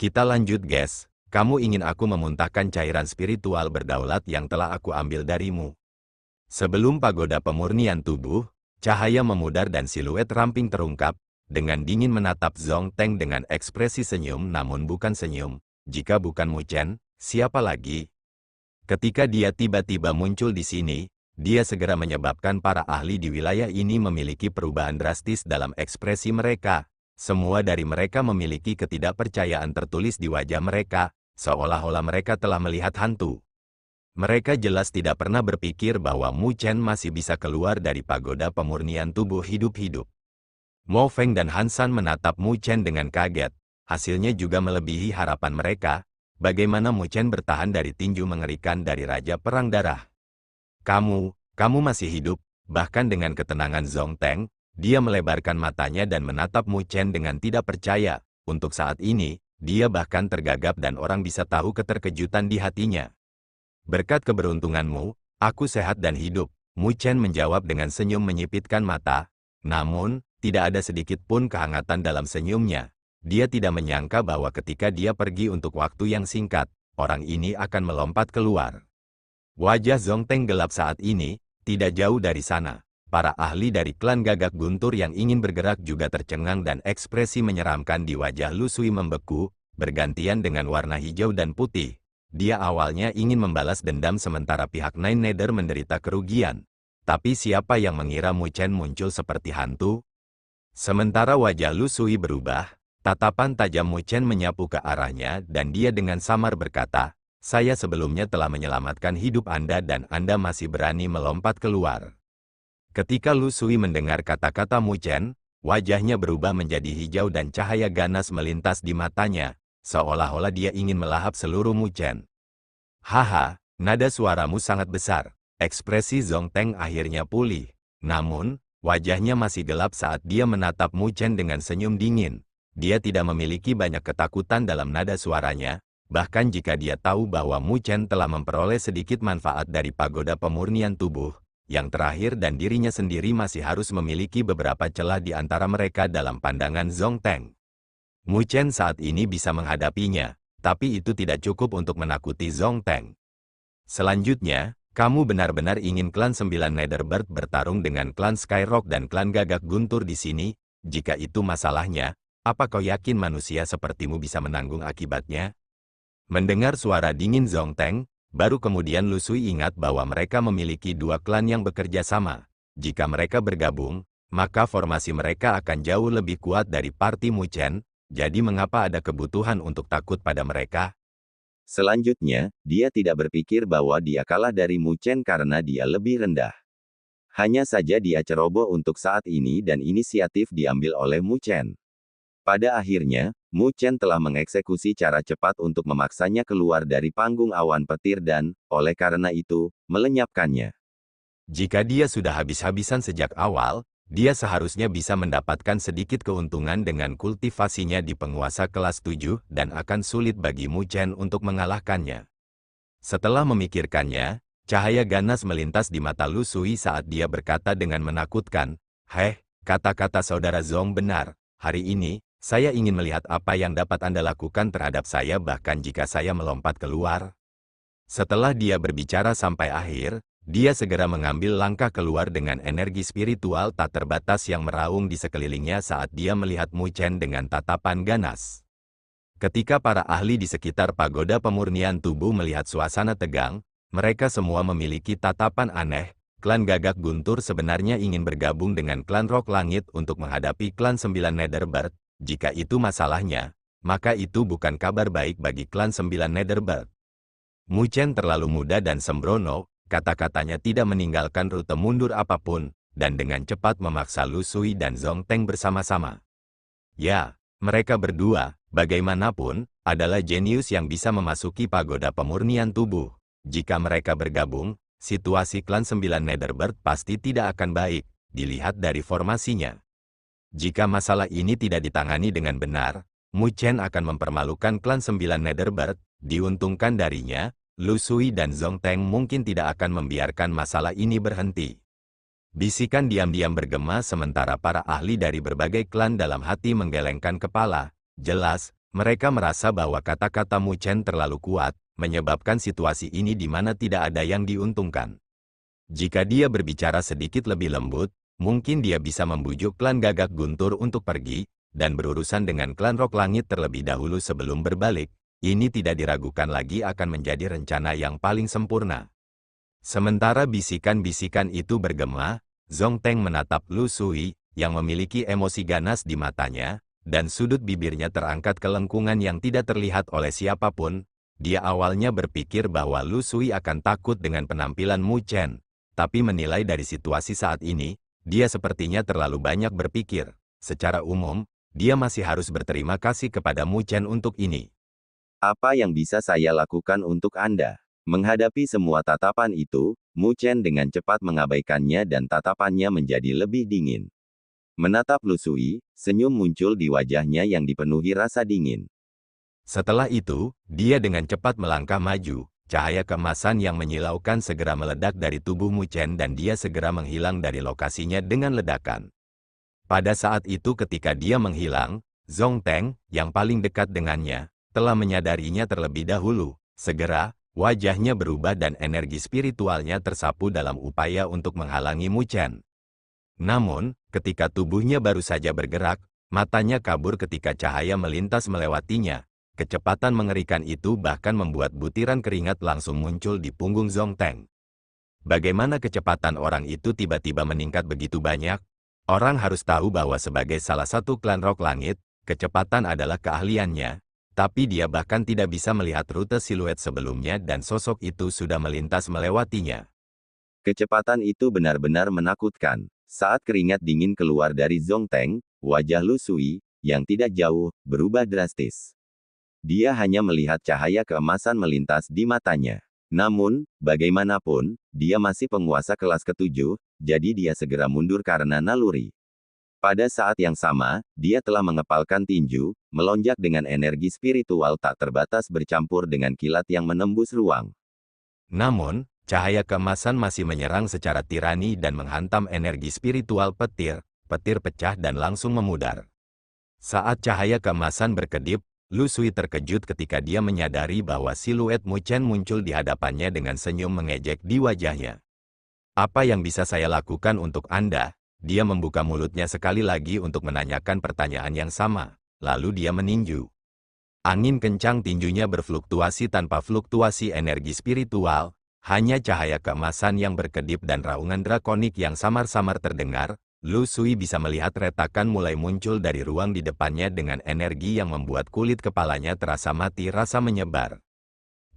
Kita lanjut guys, kamu ingin aku memuntahkan cairan spiritual berdaulat yang telah aku ambil darimu. Sebelum pagoda pemurnian tubuh, cahaya memudar dan siluet ramping terungkap, dengan dingin menatap Zhong Teng dengan ekspresi senyum namun bukan senyum. Jika bukan Mu Chen, siapa lagi? Ketika dia tiba-tiba muncul di sini, dia segera menyebabkan para ahli di wilayah ini memiliki perubahan drastis dalam ekspresi mereka. Semua dari mereka memiliki ketidakpercayaan tertulis di wajah mereka, seolah-olah mereka telah melihat hantu. Mereka jelas tidak pernah berpikir bahwa Mu Chen masih bisa keluar dari pagoda pemurnian tubuh hidup-hidup. Mo Feng dan Han San menatap Mu Chen dengan kaget. Hasilnya juga melebihi harapan mereka. Bagaimana Mu Chen bertahan dari tinju mengerikan dari Raja Perang Darah? Kamu masih hidup. Bahkan dengan ketenangan Zhong Teng, dia melebarkan matanya dan menatap Mu Chen dengan tidak percaya. Untuk saat ini, dia bahkan tergagap dan orang bisa tahu keterkejutan di hatinya. Berkat keberuntunganmu, aku sehat dan hidup. Mu Chen menjawab dengan senyum menyipitkan mata. Namun, tidak ada sedikit pun kehangatan dalam senyumnya. Dia tidak menyangka bahwa ketika dia pergi untuk waktu yang singkat, orang ini akan melompat keluar. Wajah Zhong Teng gelap saat ini, tidak jauh dari sana. Para ahli dari klan Gagak Guntur yang ingin bergerak juga tercengang dan ekspresi menyeramkan di wajah Lu Sui membeku, bergantian dengan warna hijau dan putih. Dia awalnya ingin membalas dendam sementara pihak Nine Nether menderita kerugian. Tapi siapa yang mengira Mu Chen muncul seperti hantu? Sementara wajah Lu Sui berubah, tatapan tajam Mu Chen menyapu ke arahnya dan dia dengan samar berkata, "Saya sebelumnya telah menyelamatkan hidup Anda dan Anda masih berani melompat keluar." Ketika Lu Sui mendengar kata-kata Mu Chen, wajahnya berubah menjadi hijau dan cahaya ganas melintas di matanya, seolah-olah dia ingin melahap seluruh Mu Chen. "Haha, nada suaramu sangat besar." Ekspresi Zhong Teng akhirnya pulih. Namun, wajahnya masih gelap saat dia menatap Mu Chen dengan senyum dingin. Dia tidak memiliki banyak ketakutan dalam nada suaranya, bahkan jika dia tahu bahwa Mu Chen telah memperoleh sedikit manfaat dari pagoda pemurnian tubuh, yang terakhir dan dirinya sendiri masih harus memiliki beberapa celah di antara mereka dalam pandangan Zhong Teng. Mu Chen saat ini bisa menghadapinya, tapi itu tidak cukup untuk menakuti Zhong Teng. Selanjutnya, kamu benar-benar ingin klan 9 Netherbird bertarung dengan klan Skyrock dan klan Gagak Guntur di sini? Jika itu masalahnya, apa kau yakin manusia sepertimu bisa menanggung akibatnya? Mendengar suara dingin Zhong Teng, baru kemudian Lu Sui ingat bahwa mereka memiliki dua klan yang bekerja sama. Jika mereka bergabung, maka formasi mereka akan jauh lebih kuat dari parti Mu Chen, jadi mengapa ada kebutuhan untuk takut pada mereka? Selanjutnya, dia tidak berpikir bahwa dia kalah dari Mu Chen karena dia lebih rendah. Hanya saja dia ceroboh untuk saat ini dan inisiatif diambil oleh Mu Chen. Pada akhirnya, Mu Chen telah mengeksekusi cara cepat untuk memaksanya keluar dari panggung awan petir dan, oleh karena itu, melenyapkannya. Jika dia sudah habis-habisan sejak awal, dia seharusnya bisa mendapatkan sedikit keuntungan dengan kultivasinya di penguasa kelas 7 dan akan sulit bagi Mu Chen untuk mengalahkannya. Setelah memikirkannya, cahaya ganas melintas di mata Lu Sui saat dia berkata dengan menakutkan, "Heh, kata-kata saudara Zhong benar. Hari ini, saya ingin melihat apa yang dapat Anda lakukan terhadap saya bahkan jika saya melompat keluar." Setelah dia berbicara sampai akhir, dia segera mengambil langkah keluar dengan energi spiritual tak terbatas yang meraung di sekelilingnya saat dia melihat Mu Chen dengan tatapan ganas. Ketika para ahli di sekitar pagoda pemurnian tubuh melihat suasana tegang, mereka semua memiliki tatapan aneh. Klan Gagak Guntur sebenarnya ingin bergabung dengan klan Rock Langit untuk menghadapi klan 9 Netherbird. Jika itu masalahnya, maka itu bukan kabar baik bagi klan 9 Netherbird. Mu Chen terlalu muda dan sembrono, kata-katanya tidak meninggalkan rute mundur apapun, dan dengan cepat memaksa Lu Sui dan Zhong Teng bersama-sama. Ya, mereka berdua, bagaimanapun, adalah jenius yang bisa memasuki pagoda pemurnian tubuh. Jika mereka bergabung, situasi klan 9 Netherbird pasti tidak akan baik, dilihat dari formasinya. Jika masalah ini tidak ditangani dengan benar, Mu Chen akan mempermalukan klan 9 Netherbird. Diuntungkan darinya, Lu Sui dan Zhong Teng mungkin tidak akan membiarkan masalah ini berhenti. Bisikan diam-diam bergema sementara para ahli dari berbagai klan dalam hati menggelengkan kepala. Jelas, Mereka merasa bahwa kata-kata Mu Chen terlalu kuat, menyebabkan situasi ini di mana tidak ada yang diuntungkan. Jika dia berbicara sedikit lebih lembut, mungkin dia bisa membujuk klan Gagak Guntur untuk pergi, dan berurusan dengan klan Rok Langit terlebih dahulu sebelum berbalik. Ini tidak diragukan lagi akan menjadi rencana yang paling sempurna. Sementara bisikan-bisikan itu bergema, Zhong Teng menatap Lu Sui, yang memiliki emosi ganas di matanya, dan sudut bibirnya terangkat ke lengkungan yang tidak terlihat oleh siapapun. Dia awalnya berpikir bahwa Lu Sui akan takut dengan penampilan Mu Chen, tapi menilai dari situasi saat ini, dia sepertinya terlalu banyak berpikir. Secara umum, dia masih harus berterima kasih kepada Mu Chen untuk ini. Apa yang bisa saya lakukan untuk Anda? Menghadapi semua tatapan itu, Mu Chen dengan cepat mengabaikannya dan tatapannya menjadi lebih dingin. Menatap Lu Sui, senyum muncul di wajahnya yang dipenuhi rasa dingin. Setelah itu, dia dengan cepat melangkah maju. Cahaya keemasan yang menyilaukan segera meledak dari tubuh Mu Chen dan dia segera menghilang dari lokasinya dengan ledakan. Pada saat itu ketika dia menghilang, Zhong Teng, yang paling dekat dengannya, telah menyadarinya terlebih dahulu. Segera, wajahnya berubah dan energi spiritualnya tersapu dalam upaya untuk menghalangi Mu Chen. Namun, ketika tubuhnya baru saja bergerak, matanya kabur ketika cahaya melintas melewatinya. Kecepatan mengerikan itu bahkan membuat butiran keringat langsung muncul di punggung Zhong Teng. Bagaimana kecepatan orang itu tiba-tiba meningkat begitu banyak? Orang harus tahu bahwa sebagai salah satu klan Rok Langit, kecepatan adalah keahliannya, tapi dia bahkan tidak bisa melihat rute siluet sebelumnya dan sosok itu sudah melintas melewatinya. Kecepatan itu benar-benar menakutkan. Saat keringat dingin keluar dari Zhong Teng, wajah Lu Sui, yang tidak jauh, berubah drastis. Dia hanya melihat cahaya keemasan melintas di matanya. Namun, bagaimanapun, dia masih penguasa kelas ke-7, jadi dia segera mundur karena naluri. Pada saat yang sama, dia telah mengepalkan tinju, melonjak dengan energi spiritual tak terbatas bercampur dengan kilat yang menembus ruang. Namun, cahaya keemasan masih menyerang secara tirani dan menghantam energi spiritual petir. Petir pecah dan langsung memudar. Saat cahaya keemasan berkedip, Lu Sui terkejut ketika dia menyadari bahwa siluet Mu Chen muncul di hadapannya dengan senyum mengejek di wajahnya. Apa yang bisa saya lakukan untuk Anda? Dia membuka mulutnya sekali lagi untuk menanyakan pertanyaan yang sama, lalu dia meninju. Angin kencang tinjunya berfluktuasi tanpa fluktuasi energi spiritual, hanya cahaya keemasan yang berkedip dan raungan drakonik yang samar-samar terdengar. Lu Sui bisa melihat retakan mulai muncul dari ruang di depannya dengan energi yang membuat kulit kepalanya terasa mati rasa menyebar.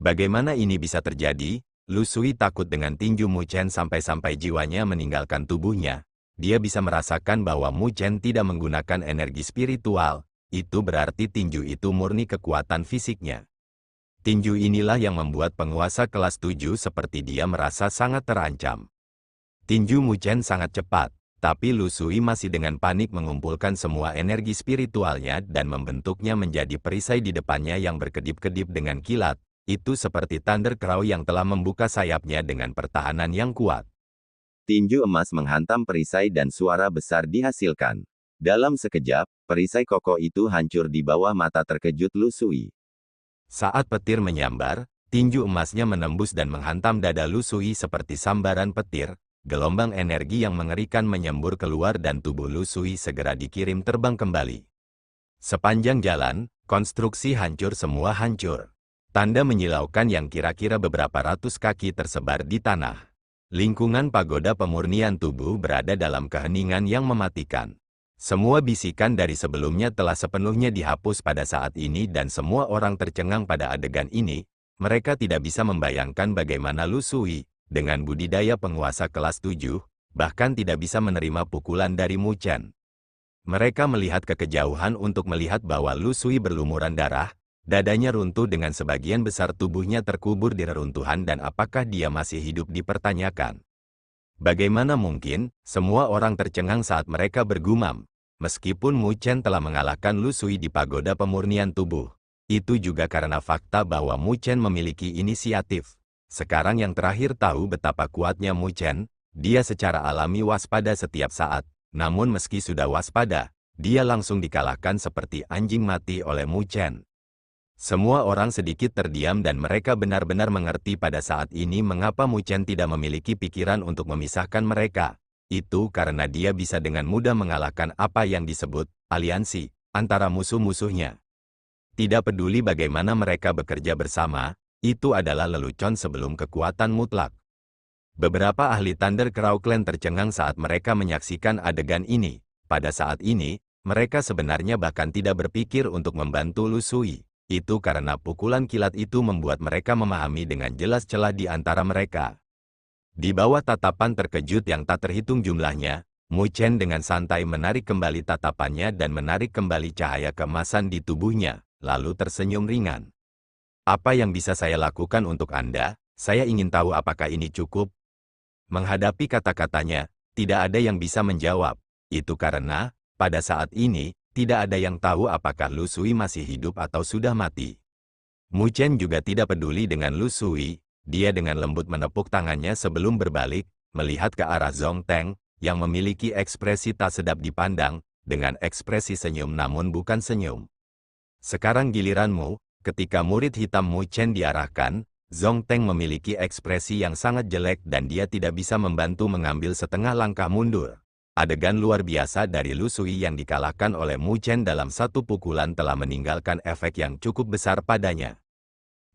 Bagaimana ini bisa terjadi? Lu Sui takut dengan tinju Mu Chen sampai-sampai jiwanya meninggalkan tubuhnya. Dia bisa merasakan bahwa Mu Chen tidak menggunakan energi spiritual, itu berarti tinju itu murni kekuatan fisiknya. Tinju inilah yang membuat penguasa kelas 7 seperti dia merasa sangat terancam. Tinju Mu Chen sangat cepat. Tapi Lu Sui masih dengan panik mengumpulkan semua energi spiritualnya dan membentuknya menjadi perisai di depannya yang berkedip-kedip dengan kilat. Itu seperti Thunder Crow yang telah membuka sayapnya dengan pertahanan yang kuat. Tinju emas menghantam perisai dan suara besar dihasilkan. Dalam sekejap, perisai kokoh itu hancur di bawah mata terkejut Lu Sui. Saat petir menyambar, tinju emasnya menembus dan menghantam dada Lu Sui seperti sambaran petir. Gelombang energi yang mengerikan menyembur keluar dan tubuh Lu Sui segera dikirim terbang kembali. Sepanjang jalan, konstruksi hancur semua hancur. Tanda menyilaukan yang kira-kira beberapa ratus kaki tersebar di tanah. Lingkungan pagoda pemurnian tubuh berada dalam keheningan yang mematikan. Semua bisikan dari sebelumnya telah sepenuhnya dihapus pada saat ini dan semua orang tercengang pada adegan ini. Mereka tidak bisa membayangkan bagaimana Lu Sui, dengan budidaya penguasa kelas 7, bahkan tidak bisa menerima pukulan dari Mu Chen. Mereka melihat ke kejauhan untuk melihat bahwa Lu Sui berlumuran darah, dadanya runtuh dengan sebagian besar tubuhnya terkubur di reruntuhan dan apakah dia masih hidup dipertanyakan. Bagaimana mungkin, semua orang tercengang saat mereka bergumam, meskipun Mu Chen telah mengalahkan Lu Sui di pagoda pemurnian tubuh. Itu juga karena fakta bahwa Mu Chen memiliki inisiatif. Sekarang yang terakhir tahu betapa kuatnya Mu Chen, dia secara alami waspada setiap saat. Namun meski sudah waspada, dia langsung dikalahkan seperti anjing mati oleh Mu Chen. Semua orang sedikit terdiam dan mereka benar-benar mengerti pada saat ini mengapa Mu Chen tidak memiliki pikiran untuk memisahkan mereka. Itu karena dia bisa dengan mudah mengalahkan apa yang disebut aliansi antara musuh-musuhnya. Tidak peduli bagaimana mereka bekerja bersama, itu adalah lelucon sebelum kekuatan mutlak. Beberapa ahli Thunder Crow Clan tercengang saat mereka menyaksikan adegan ini. Pada saat ini, mereka sebenarnya bahkan tidak berpikir untuk membantu Lu Sui. Itu karena pukulan kilat itu membuat mereka memahami dengan jelas celah di antara mereka. Di bawah tatapan terkejut yang tak terhitung jumlahnya, Mu Chen dengan santai menarik kembali tatapannya dan menarik kembali cahaya keemasan di tubuhnya, lalu tersenyum ringan. Apa yang bisa saya lakukan untuk Anda? Saya ingin tahu apakah ini cukup? Menghadapi kata-katanya, tidak ada yang bisa menjawab. Itu karena, pada saat ini, tidak ada yang tahu apakah Lu Sui masih hidup atau sudah mati. Mu Chen juga tidak peduli dengan Lu Sui, dia dengan lembut menepuk tangannya sebelum berbalik, melihat ke arah Zhong Teng, yang memiliki ekspresi tak sedap dipandang, dengan ekspresi senyum namun bukan senyum. Sekarang giliranmu, ketika murid hitam Mu Chen diarahkan, Zhong Teng memiliki ekspresi yang sangat jelek dan dia tidak bisa membantu mengambil setengah langkah mundur. Adegan luar biasa dari Lu Sui yang dikalahkan oleh Mu Chen dalam satu pukulan telah meninggalkan efek yang cukup besar padanya.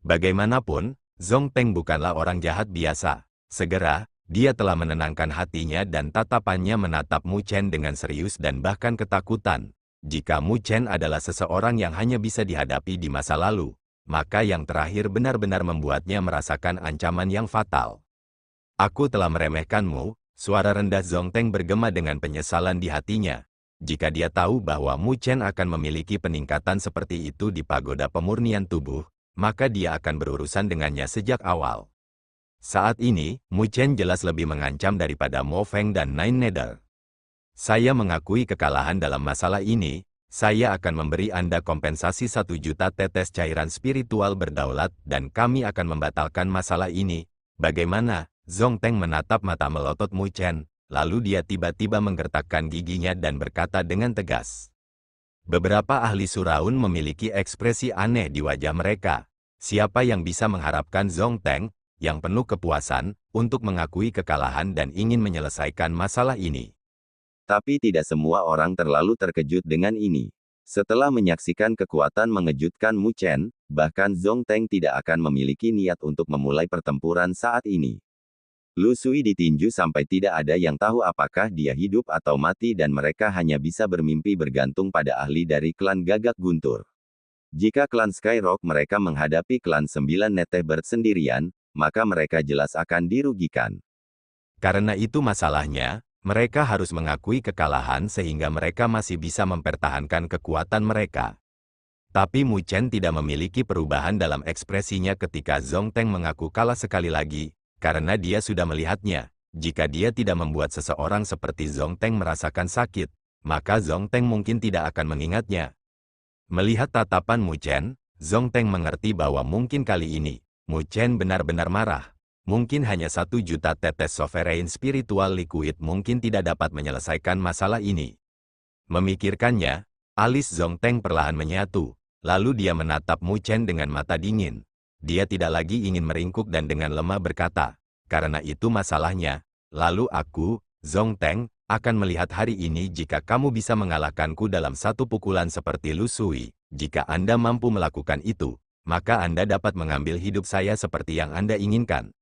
Bagaimanapun, Zhong Teng bukanlah orang jahat biasa. Segera, dia telah menenangkan hatinya dan tatapannya menatap Mu Chen dengan serius dan bahkan ketakutan. Jika Mu Chen adalah seseorang yang hanya bisa dihadapi di masa lalu, maka yang terakhir benar-benar membuatnya merasakan ancaman yang fatal. Aku telah meremehkanmu. Suara rendah Zhong Teng bergema dengan penyesalan di hatinya. Jika dia tahu bahwa Mu Chen akan memiliki peningkatan seperti itu di pagoda pemurnian tubuh, maka dia akan berurusan dengannya sejak awal. Saat ini, Mu Chen jelas lebih mengancam daripada Mo Feng dan Nine Nether. Saya mengakui kekalahan dalam masalah ini, saya akan memberi Anda kompensasi 1 juta tetes cairan spiritual berdaulat dan kami akan membatalkan masalah ini. Bagaimana? Zhong Teng menatap mata melotot Mu Chen, lalu dia tiba-tiba menggertakkan giginya dan berkata dengan tegas. Beberapa ahli Suraun memiliki ekspresi aneh di wajah mereka. Siapa yang bisa mengharapkan Zhong Teng, yang penuh kepuasan, untuk mengakui kekalahan dan ingin menyelesaikan masalah ini? Tapi tidak semua orang terlalu terkejut dengan ini. Setelah menyaksikan kekuatan mengejutkan Mu Chen, bahkan Zhong Teng tidak akan memiliki niat untuk memulai pertempuran saat ini. Lu Sui ditinju sampai tidak ada yang tahu apakah dia hidup atau mati dan mereka hanya bisa bermimpi bergantung pada ahli dari klan Gagak Guntur. Jika klan Skyrock mereka menghadapi klan 9 Netebird sendirian, maka mereka jelas akan dirugikan. Karena itu masalahnya, mereka harus mengakui kekalahan sehingga mereka masih bisa mempertahankan kekuatan mereka. Tapi Mu Chen tidak memiliki perubahan dalam ekspresinya ketika Zhong Teng mengaku kalah sekali lagi. Karena dia sudah melihatnya, jika dia tidak membuat seseorang seperti Zhong Teng merasakan sakit, maka Zhong Teng mungkin tidak akan mengingatnya. Melihat tatapan Mu Chen, Zhong Teng mengerti bahwa mungkin kali ini, Mu Chen benar-benar marah. Mungkin hanya 1 juta tetes sovereign spiritual liquid mungkin tidak dapat menyelesaikan masalah ini. Memikirkannya, alis Zhong Teng perlahan menyatu, lalu dia menatap Mu Chen dengan mata dingin. Dia tidak lagi ingin meringkuk dan dengan lemah berkata, karena itu masalahnya, lalu aku, Zhong Teng, akan melihat hari ini jika kamu bisa mengalahkanku dalam satu pukulan seperti Lu Sui. Jika Anda mampu melakukan itu, maka Anda dapat mengambil hidup saya seperti yang Anda inginkan.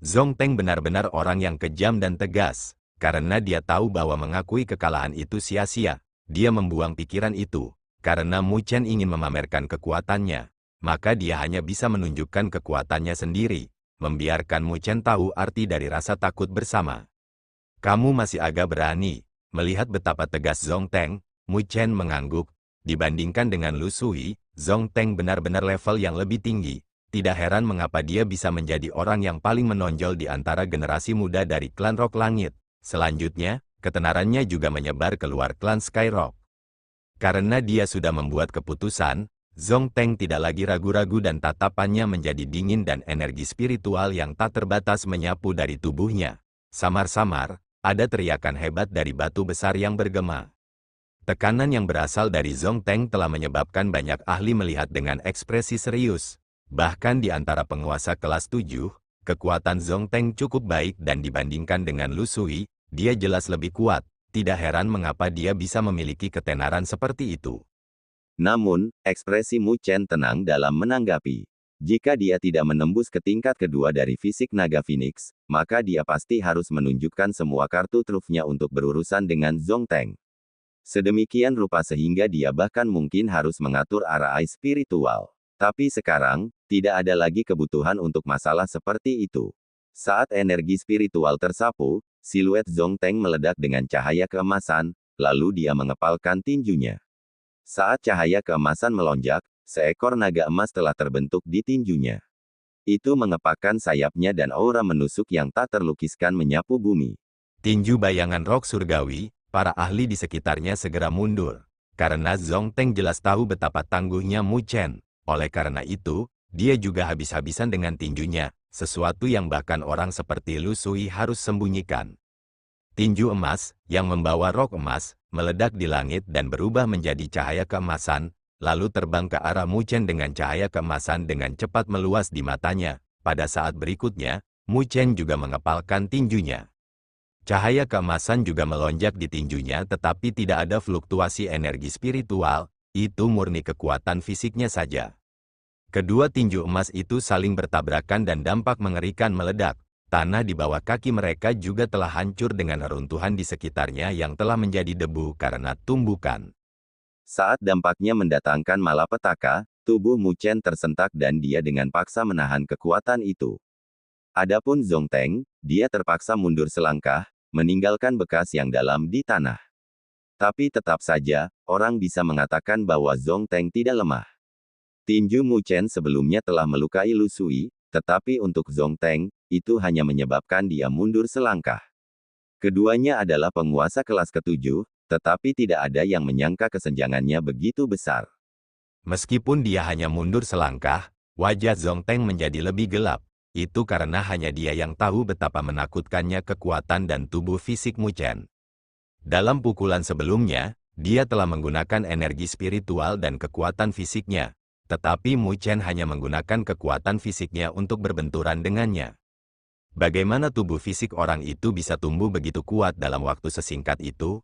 Zhong Teng benar-benar orang yang kejam dan tegas, karena dia tahu bahwa mengakui kekalahan itu sia-sia. Dia membuang pikiran itu, karena Mu Chen ingin memamerkan kekuatannya. Maka dia hanya bisa menunjukkan kekuatannya sendiri, membiarkan Mu Chen tahu arti dari rasa takut bersama. Kamu masih agak berani. Melihat betapa tegas Zhong Teng, Mu Chen mengangguk. Dibandingkan dengan Lu Sui, Zhong Teng benar-benar level yang lebih tinggi. Tidak heran mengapa dia bisa menjadi orang yang paling menonjol di antara generasi muda dari klan Rock Langit. Selanjutnya, ketenarannya juga menyebar keluar klan Skyrock. Karena dia sudah membuat keputusan, Zhong Teng tidak lagi ragu-ragu dan tatapannya menjadi dingin dan energi spiritual yang tak terbatas menyapu dari tubuhnya. Samar-samar, ada teriakan hebat dari batu besar yang bergema. Tekanan yang berasal dari Zongteng telah menyebabkan banyak ahli melihat dengan ekspresi serius. Bahkan di antara penguasa kelas 7, kekuatan Zongteng cukup baik dan dibandingkan dengan Lu Sui, dia jelas lebih kuat. Tidak heran mengapa dia bisa memiliki ketenaran seperti itu. Namun, ekspresi Mu Chen tenang dalam menanggapi. Jika dia tidak menembus ke tingkat kedua dari fisik naga Phoenix, maka dia pasti harus menunjukkan semua kartu trufnya untuk berurusan dengan Zongteng. Sedemikian rupa sehingga dia bahkan mungkin harus mengatur arah AI spiritual. Tapi sekarang, tidak ada lagi kebutuhan untuk masalah seperti itu. Saat energi spiritual tersapu, siluet Zongteng meledak dengan cahaya keemasan, lalu dia mengepalkan tinjunya. Saat cahaya keemasan melonjak, seekor naga emas telah terbentuk di tinjunya. Itu mengepakkan sayapnya dan aura menusuk yang tak terlukiskan menyapu bumi. Tinju bayangan roh surgawi, para ahli di sekitarnya segera mundur. Karena Zongteng jelas tahu betapa tangguhnya Mu Chen. Oleh karena itu, dia juga habis-habisan dengan tinjunya, sesuatu yang bahkan orang seperti Lu Sui harus sembunyikan. Tinju emas, yang membawa rok emas, meledak di langit dan berubah menjadi cahaya keemasan, lalu terbang ke arah Mu Chen dengan cahaya keemasan dengan cepat meluas di matanya. Pada saat berikutnya, Mu Chen juga mengepalkan tinjunya. Cahaya keemasan juga melonjak di tinjunya tetapi tidak ada fluktuasi energi spiritual, itu murni kekuatan fisiknya saja. Kedua tinju emas itu saling bertabrakan dan dampak mengerikan meledak. Tanah di bawah kaki mereka juga telah hancur dengan reruntuhan di sekitarnya yang telah menjadi debu karena tumbukan. Saat dampaknya mendatangkan malapetaka, tubuh Mu Chen tersentak dan dia dengan paksa menahan kekuatan itu. Adapun Zongteng, dia terpaksa mundur selangkah, meninggalkan bekas yang dalam di tanah. Tapi tetap saja, orang bisa mengatakan bahwa Zongteng tidak lemah. Tinju Mu Chen sebelumnya telah melukai Lu Sui, tetapi untuk Zongteng, itu hanya menyebabkan dia mundur selangkah. Keduanya adalah penguasa kelas ke-7, tetapi tidak ada yang menyangka kesenjangannya begitu besar. Meskipun dia hanya mundur selangkah, wajah Zongteng menjadi lebih gelap. Itu karena hanya dia yang tahu betapa menakutkannya kekuatan dan tubuh fisik Mu Chen. Dalam pukulan sebelumnya, dia telah menggunakan energi spiritual dan kekuatan fisiknya, tetapi Mu Chen hanya menggunakan kekuatan fisiknya untuk berbenturan dengannya. Bagaimana tubuh fisik orang itu bisa tumbuh begitu kuat dalam waktu sesingkat itu?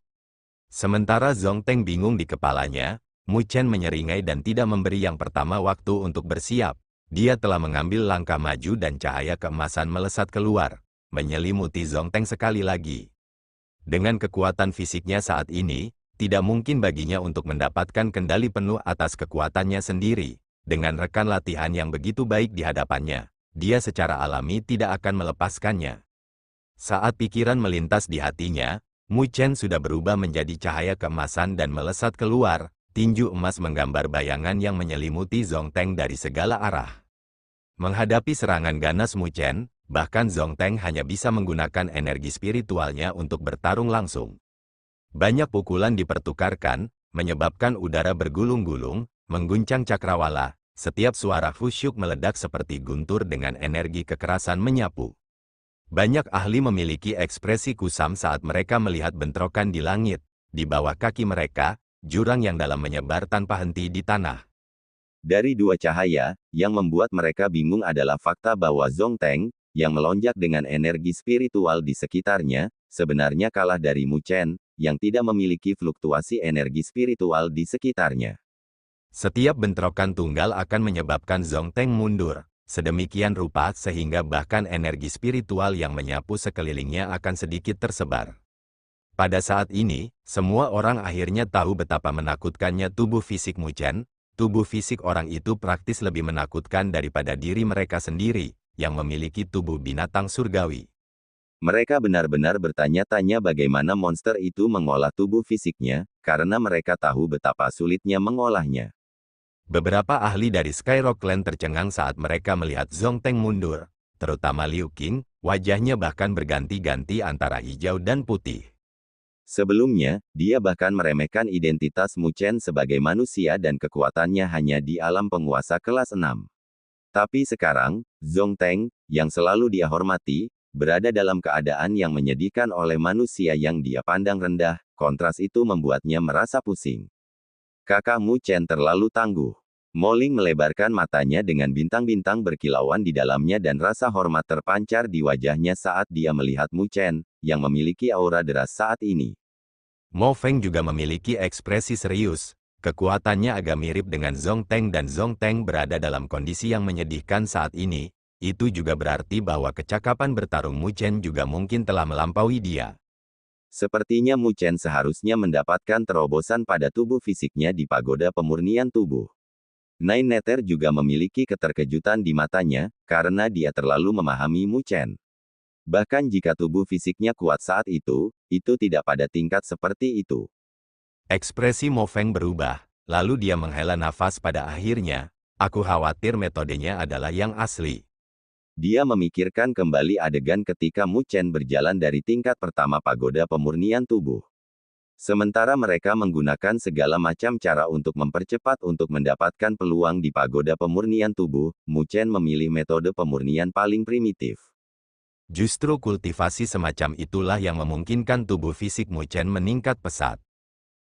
Sementara Zongteng bingung di kepalanya, Mu Chen menyeringai dan tidak memberi yang pertama waktu untuk bersiap. Dia telah mengambil langkah maju dan cahaya keemasan melesat keluar, menyelimuti Zongteng sekali lagi. Dengan kekuatan fisiknya saat ini, tidak mungkin baginya untuk mendapatkan kendali penuh atas kekuatannya sendiri. Dengan rekan latihan yang begitu baik di hadapannya, dia secara alami tidak akan melepaskannya. Saat pikiran melintas di hatinya, Mu Chen sudah berubah menjadi cahaya keemasan dan melesat keluar. Tinju emas menggambar bayangan yang menyelimuti Zongteng dari segala arah. Menghadapi serangan ganas Mu Chen, bahkan Zongteng hanya bisa menggunakan energi spiritualnya untuk bertarung langsung. Banyak pukulan dipertukarkan, menyebabkan udara bergulung-gulung, mengguncang cakrawala. Setiap suara khusyuk meledak seperti guntur dengan energi kekerasan menyapu. Banyak ahli memiliki ekspresi kusam saat mereka melihat bentrokan di langit. Di bawah kaki mereka, jurang yang dalam menyebar tanpa henti di tanah. Dari dua cahaya, yang membuat mereka bingung adalah fakta bahwa Zongteng, yang melonjak dengan energi spiritual di sekitarnya, sebenarnya kalah dari Mu Chen, yang tidak memiliki fluktuasi energi spiritual di sekitarnya. Setiap bentrokan tunggal akan menyebabkan Zongteng mundur, sedemikian rupa sehingga bahkan energi spiritual yang menyapu sekelilingnya akan sedikit tersebar. Pada saat ini, semua orang akhirnya tahu betapa menakutkannya tubuh fisik Mu Chen. Tubuh fisik orang itu praktis lebih menakutkan daripada diri mereka sendiri, yang memiliki tubuh binatang surgawi. Mereka benar-benar bertanya-tanya bagaimana monster itu mengolah tubuh fisiknya, karena mereka tahu betapa sulitnya mengolahnya. Beberapa ahli dari Skyrock Clan tercengang saat mereka melihat Zongteng mundur, terutama Liu Qing, wajahnya bahkan berganti-ganti antara hijau dan putih. Sebelumnya, dia bahkan meremehkan identitas Mu Chen sebagai manusia dan kekuatannya hanya di alam penguasa kelas 6. Tapi sekarang, Zongteng, yang selalu dia hormati, berada dalam keadaan yang menyedihkan oleh manusia yang dia pandang rendah, kontras itu membuatnya merasa pusing. Kakak Mu Chen terlalu tangguh. Mo Ling melebarkan matanya dengan bintang-bintang berkilauan di dalamnya dan rasa hormat terpancar di wajahnya saat dia melihat Mu Chen, yang memiliki aura deras saat ini. Mo Feng juga memiliki ekspresi serius. Kekuatannya agak mirip dengan Zhong Teng dan Zhong Teng berada dalam kondisi yang menyedihkan saat ini. Itu juga berarti bahwa kecakapan bertarung Mu Chen juga mungkin telah melampaui dia. Sepertinya Mu Chen seharusnya mendapatkan terobosan pada tubuh fisiknya di pagoda pemurnian tubuh. Nine Nether juga memiliki keterkejutan di matanya, karena dia terlalu memahami Mu Chen. Bahkan jika tubuh fisiknya kuat saat itu tidak pada tingkat seperti itu. Ekspresi Mo Feng berubah, lalu dia menghela nafas pada akhirnya. Aku khawatir metodenya adalah yang asli. Dia memikirkan kembali adegan ketika Mu Chen berjalan dari tingkat pertama pagoda pemurnian tubuh. Sementara mereka menggunakan segala macam cara untuk mempercepat untuk mendapatkan peluang di pagoda pemurnian tubuh, Mu Chen memilih metode pemurnian paling primitif. Justru kultivasi semacam itulah yang memungkinkan tubuh fisik Mu Chen meningkat pesat.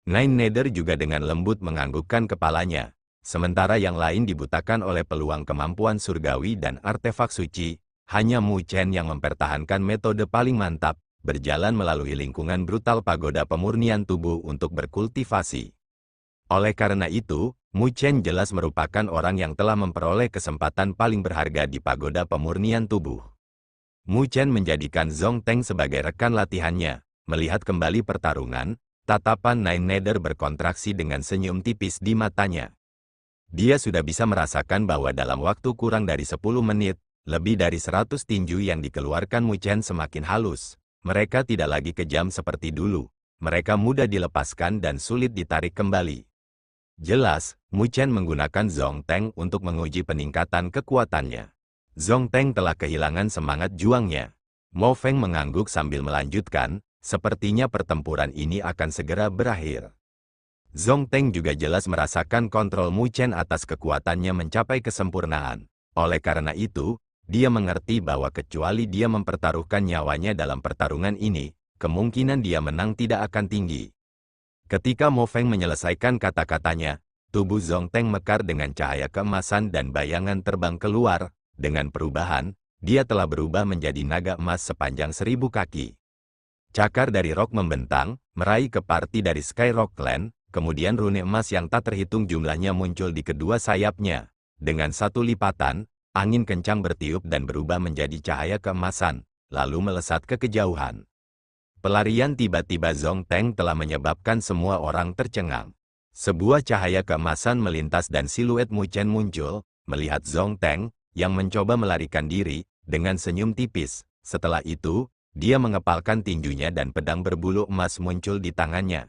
Nine Nether juga dengan lembut menganggukkan kepalanya, sementara yang lain dibutakan oleh peluang kemampuan surgawi dan artefak suci. Hanya Mu Chen yang mempertahankan metode paling mantap, berjalan melalui lingkungan brutal pagoda pemurnian tubuh untuk berkultivasi. Oleh karena itu, Mu Chen jelas merupakan orang yang telah memperoleh kesempatan paling berharga di pagoda pemurnian tubuh. Mu Chen menjadikan Zhong Teng sebagai rekan latihannya. Melihat kembali pertarungan, tatapan Nine Nether berkontraksi dengan senyum tipis di matanya. Dia sudah bisa merasakan bahwa dalam waktu kurang dari 10 menit, lebih dari 100 tinju yang dikeluarkan Mu Chen semakin halus. Mereka tidak lagi kejam seperti dulu. Mereka mudah dilepaskan dan sulit ditarik kembali. Jelas, Mu Chen menggunakan Zhong Teng untuk menguji peningkatan kekuatannya. Zhong Teng telah kehilangan semangat juangnya. Mo Feng mengangguk sambil melanjutkan, sepertinya pertempuran ini akan segera berakhir. Zhong Teng juga jelas merasakan kontrol Mu Chen atas kekuatannya mencapai kesempurnaan. Oleh karena itu, dia mengerti bahwa kecuali dia mempertaruhkan nyawanya dalam pertarungan ini, kemungkinan dia menang tidak akan tinggi. Ketika Mo Feng menyelesaikan kata-katanya, tubuh Zhong Teng mekar dengan cahaya keemasan dan bayangan terbang keluar. Dengan perubahan, dia telah berubah menjadi naga emas sepanjang 1000 kaki. Cakar dari Rock membentang, meraih ke parti dari Sky Rock Clan, kemudian rune emas yang tak terhitung jumlahnya muncul di kedua sayapnya. Dengan satu lipatan, angin kencang bertiup dan berubah menjadi cahaya keemasan, lalu melesat ke kejauhan. Pelarian tiba-tiba Zhong Teng telah menyebabkan semua orang tercengang. Sebuah cahaya keemasan melintas dan siluet Mu Chen muncul, melihat Zhong Teng, yang mencoba melarikan diri, dengan senyum tipis. Setelah itu, dia mengepalkan tinjunya dan pedang berbulu emas muncul di tangannya.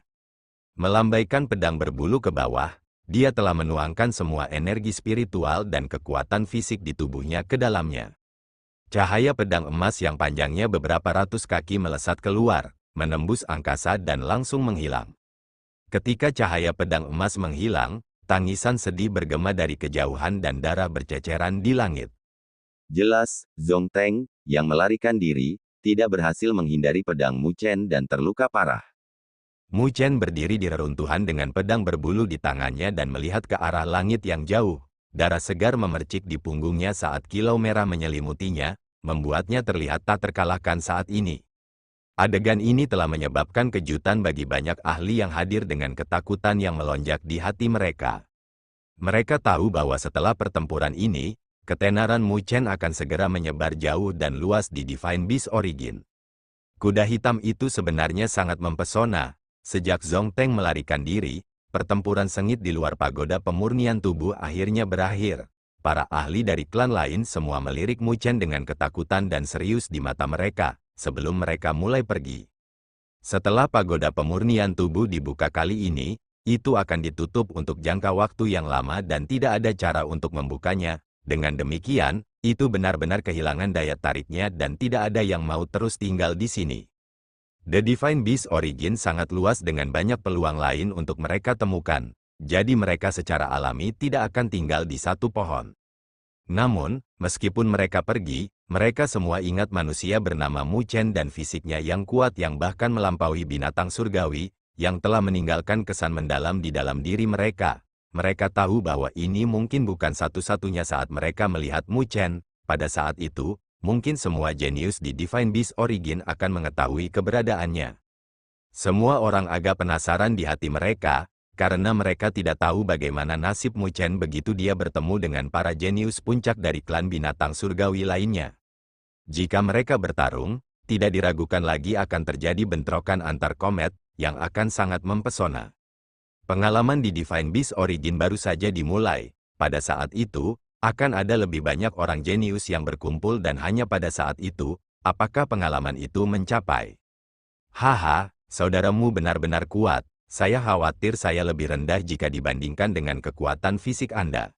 Melambaikan pedang berbulu ke bawah, dia telah menuangkan semua energi spiritual dan kekuatan fisik di tubuhnya ke dalamnya. Cahaya pedang emas yang panjangnya beberapa ratus kaki melesat keluar, menembus angkasa dan langsung menghilang. Ketika cahaya pedang emas menghilang, tangisan sedih bergema dari kejauhan dan darah berceceran di langit. Jelas, Zhong Teng, yang melarikan diri, tidak berhasil menghindari pedang Mu Chen dan terluka parah. Mu Chen berdiri di reruntuhan dengan pedang berbulu di tangannya dan melihat ke arah langit yang jauh. Darah segar memercik di punggungnya saat kilau merah menyelimutinya, membuatnya terlihat tak terkalahkan saat ini. Adegan ini telah menyebabkan kejutan bagi banyak ahli yang hadir dengan ketakutan yang melonjak di hati mereka. Mereka tahu bahwa setelah pertempuran ini, ketenaran Mu Chen akan segera menyebar jauh dan luas di Divine Beast Origin. Kuda hitam itu sebenarnya sangat mempesona. Sejak Zhong Teng melarikan diri, pertempuran sengit di luar pagoda pemurnian tubuh akhirnya berakhir. Para ahli dari klan lain semua melirik Mu Chen dengan ketakutan dan serius di mata mereka, sebelum mereka mulai pergi. Setelah pagoda pemurnian tubuh dibuka kali ini, itu akan ditutup untuk jangka waktu yang lama dan tidak ada cara untuk membukanya. Dengan demikian, itu benar-benar kehilangan daya tariknya dan tidak ada yang mau terus tinggal di sini. The Divine Beast Origin sangat luas dengan banyak peluang lain untuk mereka temukan, jadi mereka secara alami tidak akan tinggal di satu pohon. Namun, meskipun mereka pergi, mereka semua ingat manusia bernama Mu Chen dan fisiknya yang kuat yang bahkan melampaui binatang surgawi, yang telah meninggalkan kesan mendalam di dalam diri mereka. Mereka tahu bahwa ini mungkin bukan satu-satunya saat mereka melihat Mu Chen. Pada saat itu, mungkin semua jenius di Divine Beast Origin akan mengetahui keberadaannya. Semua orang agak penasaran di hati mereka, karena mereka tidak tahu bagaimana nasib Mu Chen begitu dia bertemu dengan para jenius puncak dari klan binatang surgawi lainnya. Jika mereka bertarung, tidak diragukan lagi akan terjadi bentrokan antar komet, yang akan sangat mempesona. Pengalaman di Divine Beast Origin baru saja dimulai. Pada saat itu, akan ada lebih banyak orang jenius yang berkumpul dan hanya pada saat itu, apakah pengalaman itu mencapai? Haha, saudaramu benar-benar kuat. Saya khawatir saya lebih rendah jika dibandingkan dengan kekuatan fisik Anda.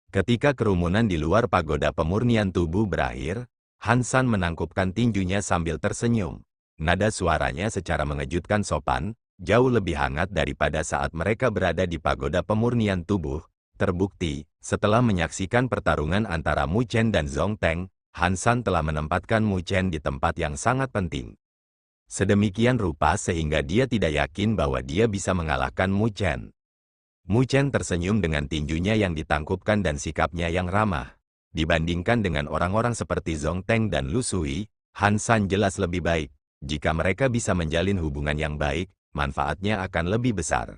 Ketika kerumunan di luar pagoda pemurnian tubuh berakhir, Han San menangkupkan tinjunya sambil tersenyum. Nada suaranya secara mengejutkan sopan, jauh lebih hangat daripada saat mereka berada di pagoda pemurnian tubuh. Terbukti, setelah menyaksikan pertarungan antara Mu Chen dan Zhong Teng, Han San telah menempatkan Mu Chen di tempat yang sangat penting. Sedemikian rupa sehingga dia tidak yakin bahwa dia bisa mengalahkan Mu Chen. Mu Chen tersenyum dengan tinjunya yang ditangkupkan dan sikapnya yang ramah. Dibandingkan dengan orang-orang seperti Zhong Teng dan Lu Sui, Han San jelas lebih baik. Jika mereka bisa menjalin hubungan yang baik, manfaatnya akan lebih besar.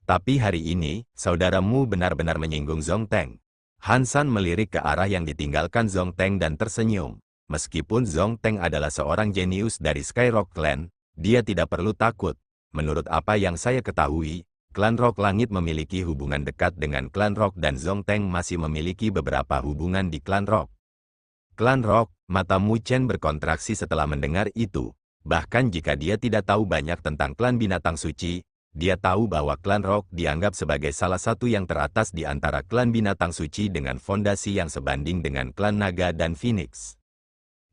Tapi hari ini, saudaramu benar-benar menyinggung Zhong Teng. Han San melirik ke arah yang ditinggalkan Zhong Teng dan tersenyum. Meskipun Zhong Teng adalah seorang jenius dari Skyrock Clan, dia tidak perlu takut. Menurut apa yang saya ketahui, Klan Rock Langit memiliki hubungan dekat dengan Klan Rock dan Zhong Teng masih memiliki beberapa hubungan di Klan Rock. Klan Rock, mata Mu Chen berkontraksi setelah mendengar itu. Bahkan jika dia tidak tahu banyak tentang klan binatang suci, dia tahu bahwa Klan Rock dianggap sebagai salah satu yang teratas di antara klan binatang suci dengan fondasi yang sebanding dengan Klan Naga dan Phoenix.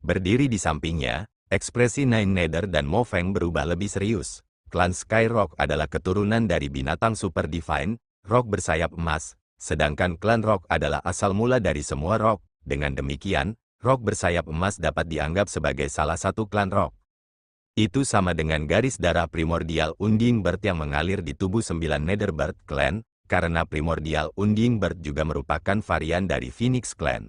Berdiri di sampingnya, ekspresi Nine Nether dan Mo Feng berubah lebih serius. Klan Skyrock adalah keturunan dari binatang super divine, rock bersayap emas, sedangkan Klan Rock adalah asal mula dari semua rock. Dengan demikian, rock bersayap emas dapat dianggap sebagai salah satu klan rock. Itu sama dengan garis darah primordial Unding Bird yang mengalir di tubuh 9 Netherbird Clan, karena primordial Unding Bird juga merupakan varian dari Phoenix Clan.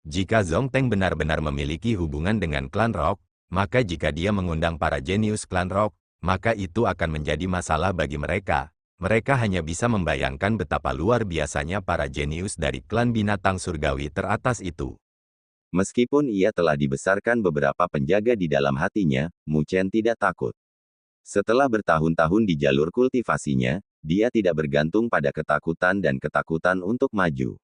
Jika Zhong Teng benar-benar memiliki hubungan dengan Klan Rock, maka jika dia mengundang para jenius Klan Rock, maka itu akan menjadi masalah bagi mereka. Mereka hanya bisa membayangkan betapa luar biasanya para jenius dari klan binatang surgawi teratas itu. Meskipun ia telah dibesarkan beberapa penjaga di dalam hatinya, Mu Chen tidak takut. Setelah bertahun-tahun di jalur kultivasinya, dia tidak bergantung pada ketakutan dan ketakutan untuk maju.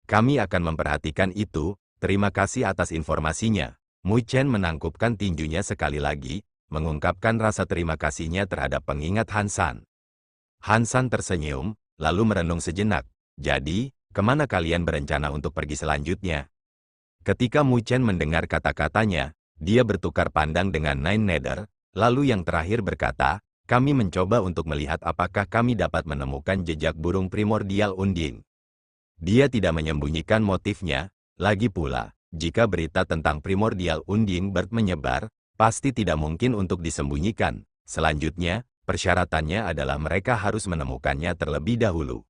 Kami akan memperhatikan itu, terima kasih atas informasinya. Mu Chen menangkupkan tinjunya sekali lagi, mengungkapkan rasa terima kasihnya terhadap pengingat Han San. Han San tersenyum, lalu merenung sejenak. Jadi, kemana kalian berencana untuk pergi selanjutnya? Ketika Mu Chen mendengar kata-katanya, dia bertukar pandang dengan Nine Nether, lalu yang terakhir berkata, kami mencoba untuk melihat apakah kami dapat menemukan jejak burung primordial Unding. Dia tidak menyembunyikan motifnya, lagi pula, jika berita tentang primordial Unding Bird menyebar, pasti tidak mungkin untuk disembunyikan. Selanjutnya, persyaratannya adalah mereka harus menemukannya terlebih dahulu.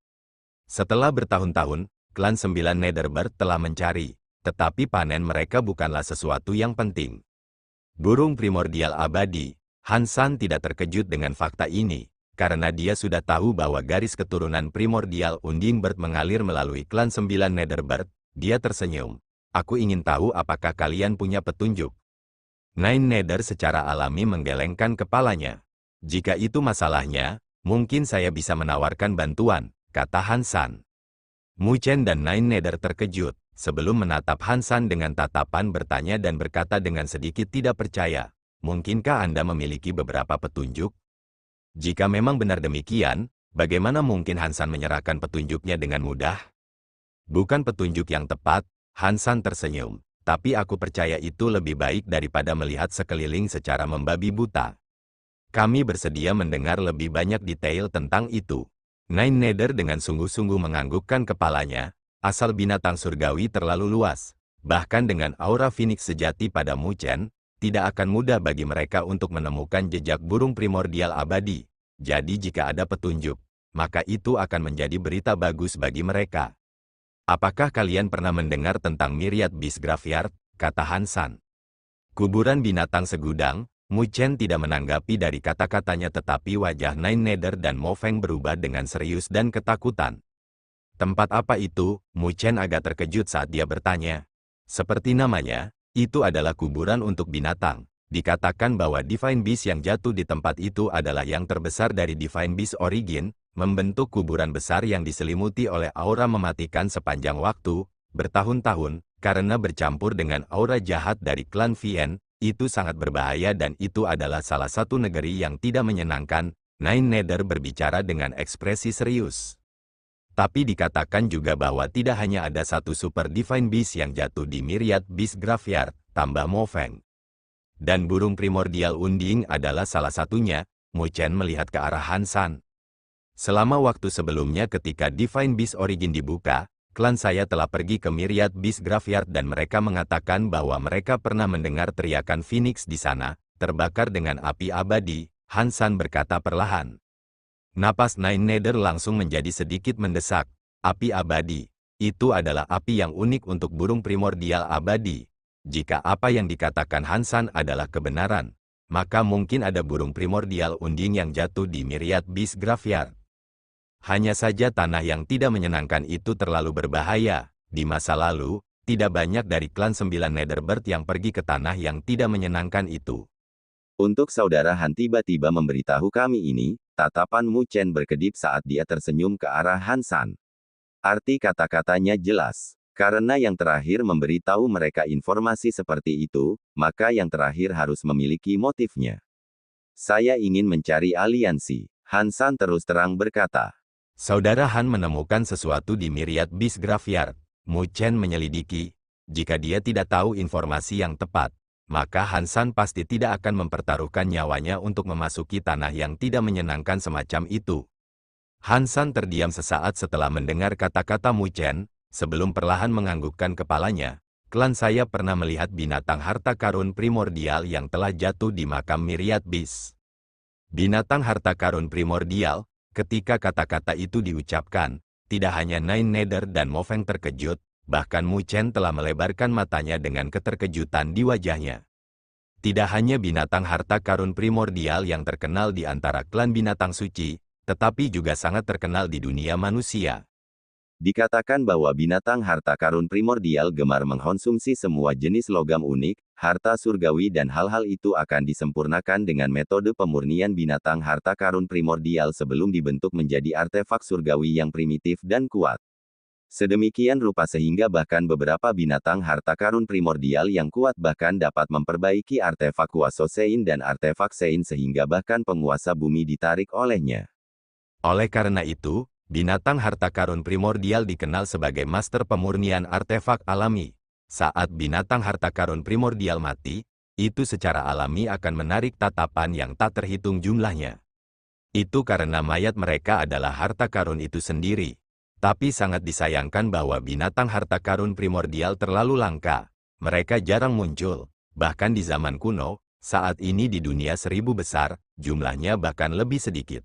Setelah bertahun-tahun, klan 9 Netherbird telah mencari, tetapi panen mereka bukanlah sesuatu yang penting. Burung primordial abadi, Han San tidak terkejut dengan fakta ini, karena dia sudah tahu bahwa garis keturunan primordial Unding Bird mengalir melalui klan 9 Netherbird. Dia tersenyum. Aku ingin tahu apakah kalian punya petunjuk. Nine Nether secara alami menggelengkan kepalanya. Jika itu masalahnya, mungkin saya bisa menawarkan bantuan, kata Han San. Mu Chen dan Nine Nether terkejut, sebelum menatap Han San dengan tatapan bertanya dan berkata dengan sedikit tidak percaya, mungkinkah Anda memiliki beberapa petunjuk? Jika memang benar demikian, bagaimana mungkin Han San menyerahkan petunjuknya dengan mudah? Bukan petunjuk yang tepat, Han San tersenyum, tapi aku percaya itu lebih baik daripada melihat sekeliling secara membabi buta. Kami bersedia mendengar lebih banyak detail tentang itu. Nine Nether dengan sungguh-sungguh menganggukkan kepalanya, asal binatang surgawi terlalu luas. Bahkan dengan aura Phoenix sejati pada Mu Chen, tidak akan mudah bagi mereka untuk menemukan jejak burung primordial abadi. Jadi jika ada petunjuk, maka itu akan menjadi berita bagus bagi mereka. Apakah kalian pernah mendengar tentang Myriad Beast Graveyard? Kata Hansan. Kuburan binatang segudang. Mu Chen tidak menanggapi dari kata-katanya, tetapi wajah Nine Nether dan Mo Feng berubah dengan serius dan ketakutan. Tempat apa itu? Mu Chen agak terkejut saat dia bertanya. Seperti namanya, itu adalah kuburan untuk binatang. Dikatakan bahwa Divine Beast yang jatuh di tempat itu adalah yang terbesar dari Divine Beast Origin, membentuk kuburan besar yang diselimuti oleh aura mematikan sepanjang waktu, bertahun-tahun, karena bercampur dengan aura jahat dari klan Vien. Itu sangat berbahaya dan itu adalah salah satu negeri yang tidak menyenangkan. Nine Nether berbicara dengan ekspresi serius. Tapi dikatakan juga bahwa tidak hanya ada satu Super Divine Beast yang jatuh di Myriad Beast Graveyard, tambah Mo Feng. Dan burung primordial unding adalah salah satunya. Mu Chen melihat ke arah Hansan. Selama waktu sebelumnya ketika Divine Beast Origin dibuka, klan saya telah pergi ke Myriad Beast Graveyard dan mereka mengatakan bahwa mereka pernah mendengar teriakan Phoenix di sana, terbakar dengan api abadi. Hansan berkata perlahan. Napas Nine Nether langsung menjadi sedikit mendesak. Api abadi. Itu adalah api yang unik untuk burung primordial abadi. Jika apa yang dikatakan Hansan adalah kebenaran, maka mungkin ada burung primordial unding yang jatuh di Myriad Beast Graveyard. Hanya saja tanah yang tidak menyenangkan itu terlalu berbahaya. Di masa lalu, tidak banyak dari klan 9 Netherbird yang pergi ke tanah yang tidak menyenangkan itu. Untuk saudara Han tiba-tiba memberitahu kami ini, tatapan Mu Chen berkedip saat dia tersenyum ke arah Hansan. Arti kata-katanya jelas. Karena yang terakhir memberitahu mereka informasi seperti itu, maka yang terakhir harus memiliki motifnya. Saya ingin mencari aliansi. Hansan terus terang berkata. Saudara Han menemukan sesuatu di Myriad Beast Graveyard. Mu Chen menyelidiki. Jika dia tidak tahu informasi yang tepat, maka Hansan pasti tidak akan mempertaruhkan nyawanya untuk memasuki tanah yang tidak menyenangkan semacam itu. Hansan terdiam sesaat setelah mendengar kata-kata Mu Chen, sebelum perlahan menganggukkan kepalanya. Klan saya pernah melihat binatang harta karun primordial yang telah jatuh di makam Myriad Beast. Binatang harta karun primordial. Ketika kata-kata itu diucapkan, tidak hanya Nine Nether dan Mo Feng terkejut, bahkan Mu Chen telah melebarkan matanya dengan keterkejutan di wajahnya. Tidak hanya binatang harta karun primordial yang terkenal di antara klan binatang suci, tetapi juga sangat terkenal di dunia manusia. Dikatakan bahwa binatang harta karun primordial gemar mengkonsumsi semua jenis logam unik, harta surgawi dan hal-hal itu akan disempurnakan dengan metode pemurnian binatang harta karun primordial sebelum dibentuk menjadi artefak surgawi yang primitif dan kuat. Sedemikian rupa sehingga bahkan beberapa binatang harta karun primordial yang kuat bahkan dapat memperbaiki artefak Kuaso Sein dan artefak Sein sehingga bahkan penguasa bumi ditarik olehnya. Oleh karena itu, binatang harta karun primordial dikenal sebagai master pemurnian artefak alami. Saat binatang harta karun primordial mati, itu secara alami akan menarik tatapan yang tak terhitung jumlahnya. Itu karena mayat mereka adalah harta karun itu sendiri. Tapi sangat disayangkan bahwa binatang harta karun primordial terlalu langka. Mereka jarang muncul, bahkan di zaman kuno, saat ini di dunia 1000 besar, jumlahnya bahkan lebih sedikit.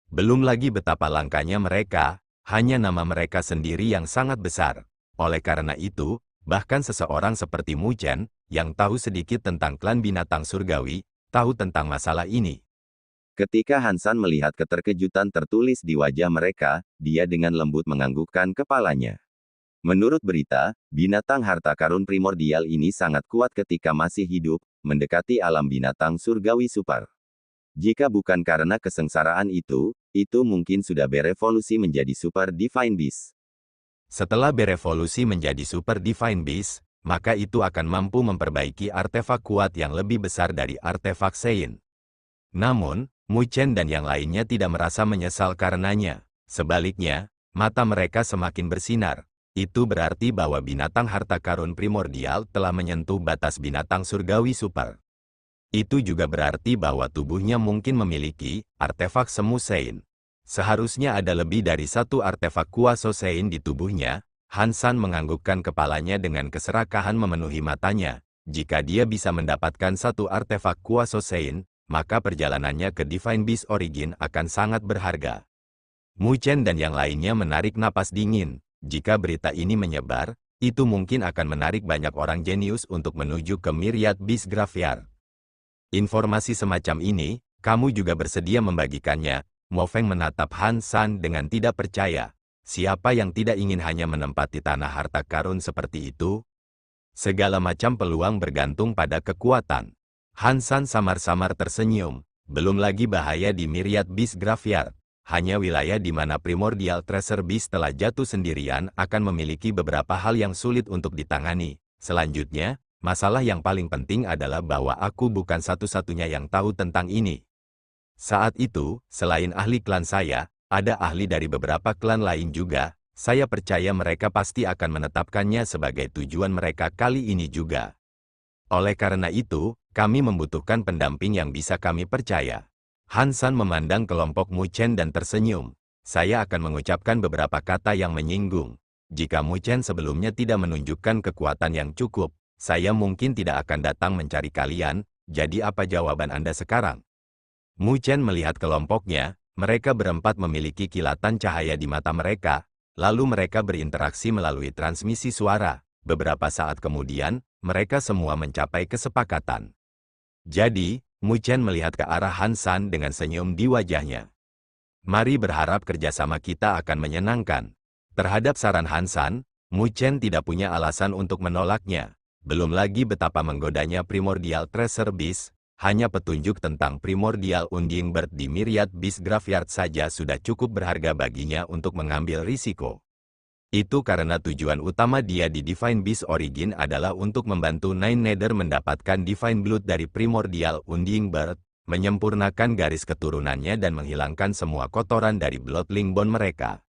Belum lagi betapa langkanya mereka, hanya nama mereka sendiri yang sangat besar. Oleh karena itu, bahkan seseorang seperti Mu Chen, yang tahu sedikit tentang klan binatang surgawi, tahu tentang masalah ini. Ketika Hansan melihat keterkejutan tertulis di wajah mereka, dia dengan lembut menganggukkan kepalanya. Menurut berita, binatang harta karun primordial ini sangat kuat ketika masih hidup, mendekati alam binatang surgawi super. Jika bukan karena kesengsaraan itu mungkin sudah berevolusi menjadi Super Divine Beast. Setelah berevolusi menjadi Super Divine Beast, maka itu akan mampu memperbaiki artefak kuat yang lebih besar dari artefak Sein. Namun, Mu Chen dan yang lainnya tidak merasa menyesal karenanya. Sebaliknya, mata mereka semakin bersinar. Itu berarti bahwa binatang harta karun primordial telah menyentuh batas binatang surgawi super. Itu juga berarti bahwa tubuhnya mungkin memiliki artefak semu Sein. Seharusnya ada lebih dari satu artefak Kuaso Sein di tubuhnya. Hansan menganggukkan kepalanya dengan keserakahan memenuhi matanya. jika dia bisa mendapatkan satu artefak Kuaso Sein, maka perjalanannya ke Divine Beast Origin akan sangat berharga. Mu Chen dan yang lainnya menarik napas dingin. Jika berita ini menyebar, itu mungkin akan menarik banyak orang jenius untuk menuju ke Myriad Beast Graveyard. Informasi semacam ini, kamu juga bersedia membagikannya? Mo Feng menatap Han San dengan tidak percaya. Siapa yang tidak ingin hanya menempati tanah harta karun seperti itu? Segala macam peluang bergantung pada kekuatan. Han San samar-samar tersenyum. Belum lagi bahaya di Myriad Beast Graveyard. Hanya wilayah di mana Primordial Treasure Beast telah jatuh sendirian akan memiliki beberapa hal yang sulit untuk ditangani. Selanjutnya, masalah yang paling penting adalah bahwa aku bukan satu-satunya yang tahu tentang ini. Saat itu, selain ahli klan saya, ada ahli dari beberapa klan lain juga. Saya percaya mereka pasti akan menetapkannya sebagai tujuan mereka kali ini juga. Oleh karena itu, kami membutuhkan pendamping yang bisa kami percaya. Han San memandang kelompok Mu Chen dan tersenyum. Saya akan mengucapkan beberapa kata yang menyinggung. Jika Mu Chen sebelumnya tidak menunjukkan kekuatan yang cukup, saya mungkin tidak akan datang mencari kalian. Jadi apa jawaban Anda sekarang? Mu Chen melihat kelompoknya. Mereka berempat memiliki kilatan cahaya di mata mereka. Lalu mereka berinteraksi melalui transmisi suara. Beberapa saat kemudian, mereka semua mencapai kesepakatan. Jadi, Mu Chen melihat ke arah Han San dengan senyum di wajahnya. Mari berharap kerjasama kita akan menyenangkan. Terhadap saran Han San, Mu Chen tidak punya alasan untuk menolaknya. Belum lagi betapa menggodanya Primordial Treasure Beast, hanya petunjuk tentang Primordial Unding Bird di Myriad Beast Graveyard saja sudah cukup berharga baginya untuk mengambil risiko. Itu karena tujuan utama dia di Divine Beast Origin adalah untuk membantu Nine Nether mendapatkan Divine Blood dari Primordial Unding Bird, menyempurnakan garis keturunannya dan menghilangkan semua kotoran dari Bloodling Bone mereka.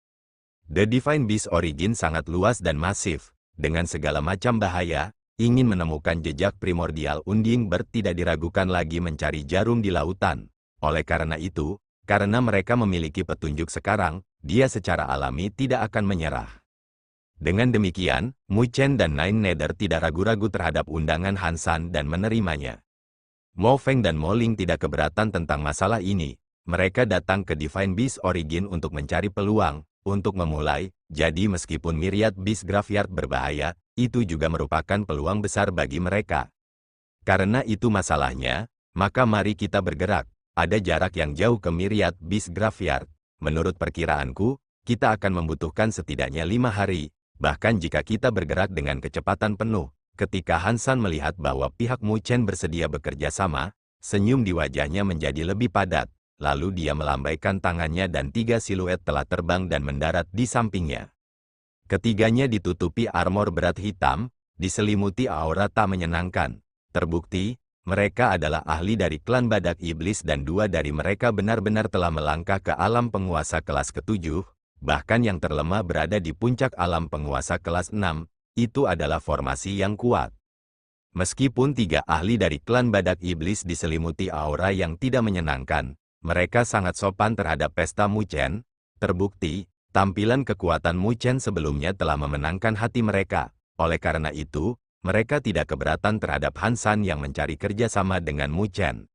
The Divine Beast Origin sangat luas dan masif, dengan segala macam bahaya. Ingin menemukan jejak Primordial Unding Bird tidak diragukan lagi mencari jarum di lautan. Oleh karena itu, karena mereka memiliki petunjuk sekarang, dia secara alami tidak akan menyerah. Dengan demikian, Mu Chen dan Nine Nether tidak ragu-ragu terhadap undangan Han San dan menerimanya. Mo Feng dan Mo Ling tidak keberatan tentang masalah ini. Mereka datang ke Divine Beast Origin untuk mencari peluang, untuk memulai. Jadi meskipun Myriad Beast Graveyard berbahaya, itu juga merupakan peluang besar bagi mereka. Karena itu masalahnya, maka mari kita bergerak. Ada jarak yang jauh ke Myriad Beast Graveyard. Menurut perkiraanku, kita akan membutuhkan setidaknya 5 hari. Bahkan jika kita bergerak dengan kecepatan penuh. Ketika Han San melihat bahwa pihak Mu Chen bersedia bekerja sama, senyum di wajahnya menjadi lebih padat. Lalu dia melambaikan tangannya dan 3 siluet telah terbang dan mendarat di sampingnya. Ketiganya ditutupi armor berat hitam, diselimuti aura tak menyenangkan. Terbukti, mereka adalah ahli dari klan Badak Iblis dan 2 dari mereka benar-benar telah melangkah ke alam penguasa kelas ke-7, bahkan yang terlemah berada di puncak alam penguasa kelas 6, itu adalah formasi yang kuat. Meskipun 3 ahli dari klan Badak Iblis diselimuti aura yang tidak menyenangkan, mereka sangat sopan terhadap pesta Mu Chen. Terbukti, tampilan kekuatan Mu Chen sebelumnya telah memenangkan hati mereka. Oleh karena itu, mereka tidak keberatan terhadap Han San yang mencari kerjasama dengan Mu Chen.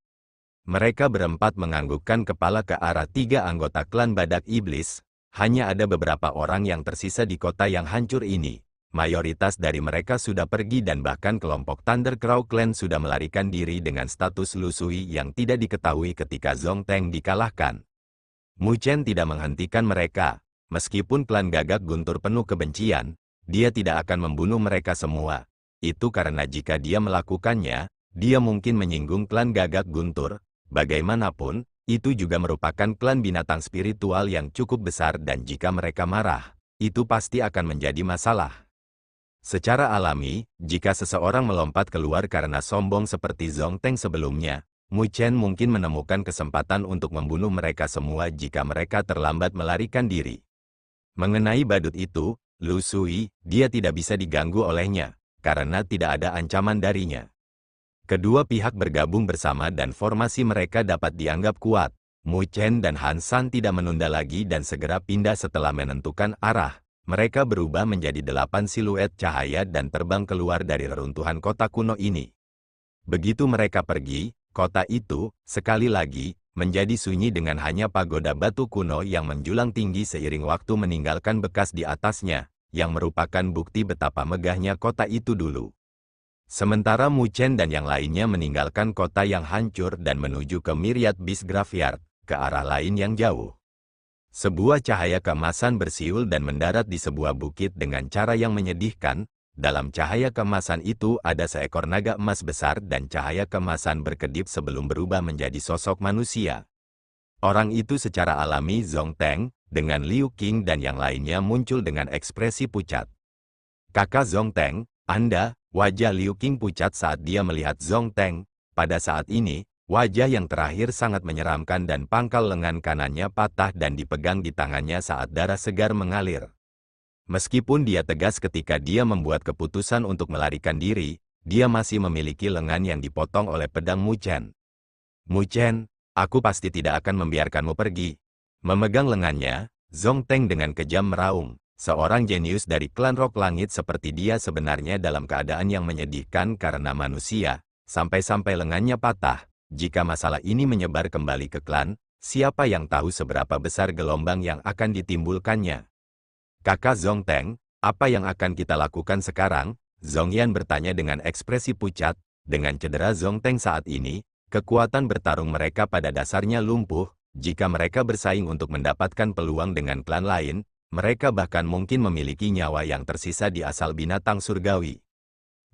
Mereka berempat menganggukkan kepala ke arah 3 anggota klan Badak Iblis. Hanya ada beberapa orang yang tersisa di kota yang hancur ini. Mayoritas dari mereka sudah pergi dan bahkan kelompok Thunder Crow Clan sudah melarikan diri dengan status Lusui yang tidak diketahui ketika Zhong Teng dikalahkan. Mu Chen tidak menghentikan mereka. Meskipun klan Gagak Guntur penuh kebencian, dia tidak akan membunuh mereka semua. Itu karena jika dia melakukannya, dia mungkin menyinggung klan Gagak Guntur. Bagaimanapun, itu juga merupakan klan binatang spiritual yang cukup besar dan jika mereka marah, itu pasti akan menjadi masalah. Secara alami, jika seseorang melompat keluar karena sombong seperti Zhong Teng sebelumnya, Mu Chen mungkin menemukan kesempatan untuk membunuh mereka semua jika mereka terlambat melarikan diri. Mengenai badut itu, Lu Sui, dia tidak bisa diganggu olehnya, karena tidak ada ancaman darinya. Kedua pihak bergabung bersama dan formasi mereka dapat dianggap kuat. Mu Chen dan Han San tidak menunda lagi dan segera pindah setelah menentukan arah. mereka berubah menjadi 8 siluet cahaya dan terbang keluar dari reruntuhan kota kuno ini. Begitu mereka pergi, kota itu, sekali lagi, menjadi sunyi dengan hanya pagoda batu kuno yang menjulang tinggi seiring waktu meninggalkan bekas di atasnya, yang merupakan bukti betapa megahnya kota itu dulu. Sementara Mu Chen dan yang lainnya meninggalkan kota yang hancur dan menuju ke Myriad Beast Graveyard, ke arah lain yang jauh. Sebuah cahaya keemasan bersiul dan mendarat di sebuah bukit dengan cara yang menyedihkan. Dalam cahaya keemasan itu ada seekor naga emas besar dan cahaya keemasan berkedip sebelum berubah menjadi sosok manusia. Orang itu secara alami Zhong Teng, dengan Liu Qing dan yang lainnya muncul dengan ekspresi pucat. Kakak Zhong Teng, Anda, wajah Liu Qing pucat saat dia melihat Zhong Teng. Pada saat ini, wajah yang terakhir sangat menyeramkan dan pangkal lengan kanannya patah dan dipegang di tangannya saat darah segar mengalir. Meskipun dia tegas ketika dia membuat keputusan untuk melarikan diri, dia masih memiliki lengan yang dipotong oleh pedang Mu Chen. Mu Chen, aku pasti tidak akan membiarkanmu pergi. Memegang lengannya, Zhong Teng dengan kejam meraung. Seorang jenius dari klan Rock Langit seperti dia sebenarnya dalam keadaan yang menyedihkan karena manusia, sampai-sampai lengannya patah. Jika masalah ini menyebar kembali ke klan, siapa yang tahu seberapa besar gelombang yang akan ditimbulkannya? Kakak Zhong Teng, apa yang akan kita lakukan sekarang? Zhong Yan bertanya dengan ekspresi pucat. Dengan cedera Zhong Teng saat ini, kekuatan bertarung mereka pada dasarnya lumpuh. Jika mereka bersaing untuk mendapatkan peluang dengan klan lain, mereka bahkan mungkin memiliki nyawa yang tersisa di asal binatang surgawi.